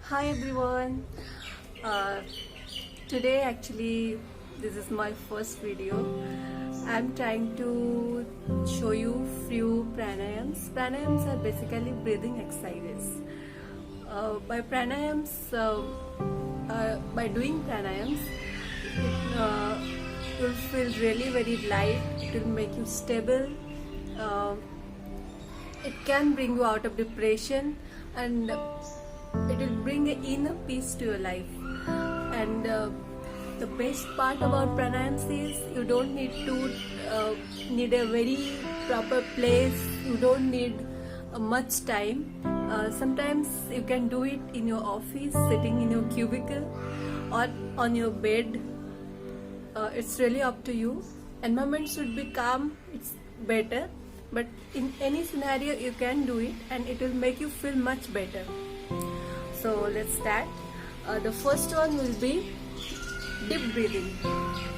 Hi everyone. Uh, Today actually this is my first video. I'm trying to show you few pranayams. Pranayams are basically breathing exercises. By doing pranayams, you'll feel really very light. It will make you stable. Uh, it can bring you out of depression, and it will bring an inner peace to your life. And the best part about pranayams is you don't need a very proper place. You don't need much time. Sometimes you can do it in your office, sitting in your cubicle or on your bed. It's really up to you. Environment should be calm, it's better, but in any scenario you can do it and it will make you feel much better. So let's start. The first one will be deep breathing.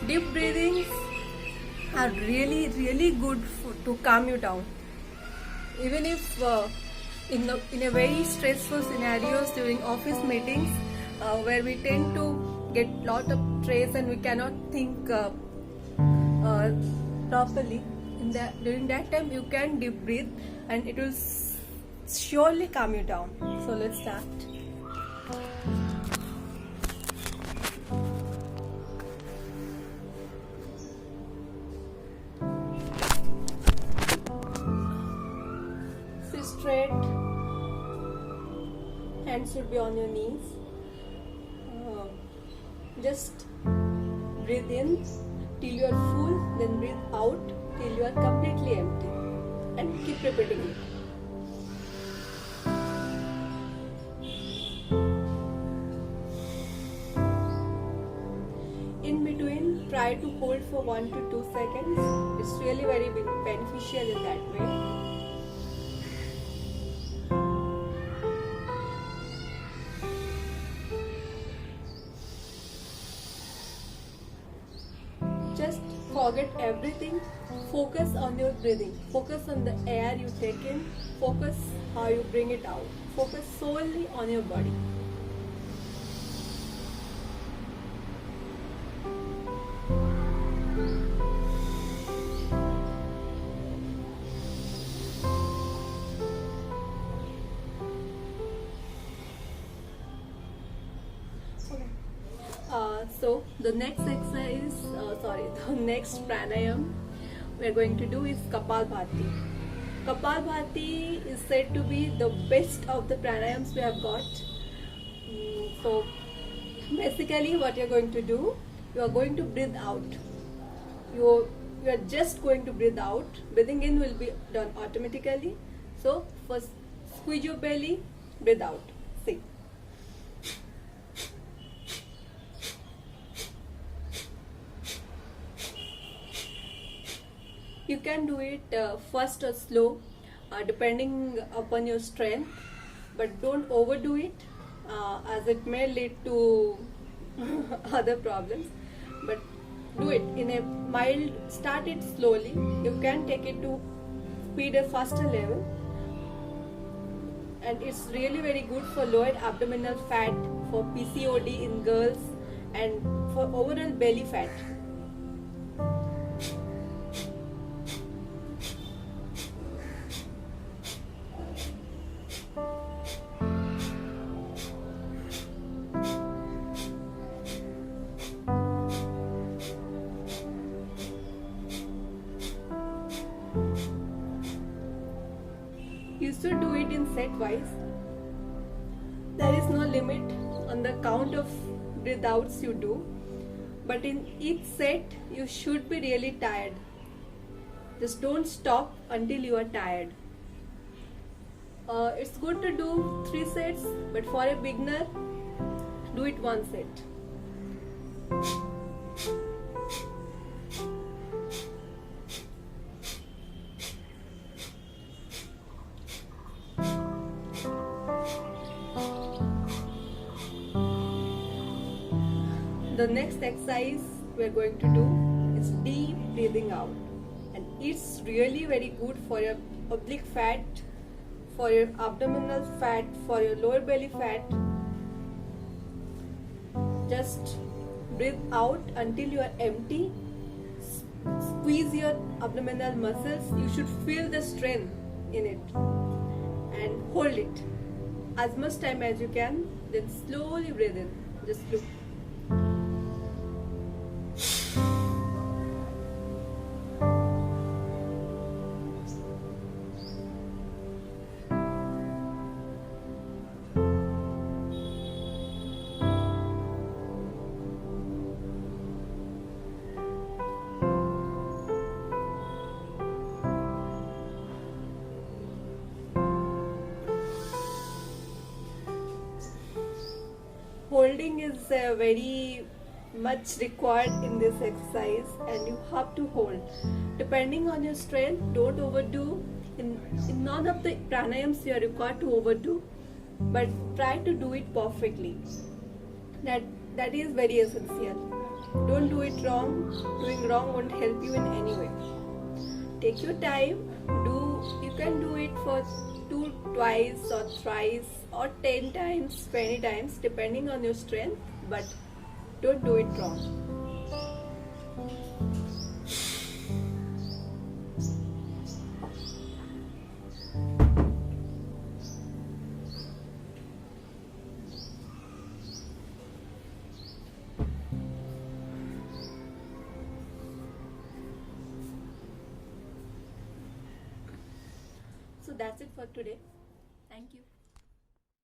Deep breathings are really good to calm you down. Even if in a very stressful scenarios during office meetings, where we tend to get lot of stress and we cannot think properly, during that time you can deep breathe and it will surely calm you down. So let's start. Sit straight. Hands should be on your knees. Just breathe in till you are full, then breathe out till you are completely empty, and keep repeating it. In between, try to hold for 1 to 2 seconds. It's really very beneficial in that way. Just forget everything. Focus on your breathing. Focus on the air you take in. Focus how you bring it out. Focus solely on your body. So the next exercise, the next pranayam we're going to do is Kapalbhati. Kapalbhati is said to be the best of the pranayams we have got. So basically what you're going to do, you are going to breathe out. You are just going to breathe out. Breathing in will be done automatically. So first squeeze your belly, breathe out. See. You can do it fast or slow, depending upon your strength, but don't overdo it, as it may lead to other problems. But do it in a mild, start it slowly. You can take it to speed a faster level, and it's really very good for lower abdominal fat, for PCOD in girls, and for overall belly fat. You should do it in set wise. There is no limit on the count of breath outs you do, but in each set you should be really tired. Just don't stop until you are tired. It's good to do 3 sets, but for a beginner, do it 1 set. The next exercise we're going to do is deep breathing out, and it's really very good for your oblique fat, for your abdominal fat, for your lower belly fat, Just breathe out until you are empty. Squeeze your abdominal muscles. You should feel the strength in it and hold it as much time as you can. Then slowly breathe in. Just look. Holding is very much required in this exercise, and you have to hold depending on your strength. Don't overdo. In none of the pranayams you are required to overdo, but try to do it perfectly. That is very essential. Don't do it wrong. Doing wrong won't help you in any way. Take your time. You can do it for twice or thrice or 10 times, 20 times, depending on your strength, but don't do it wrong. So that's it for today. Thank you.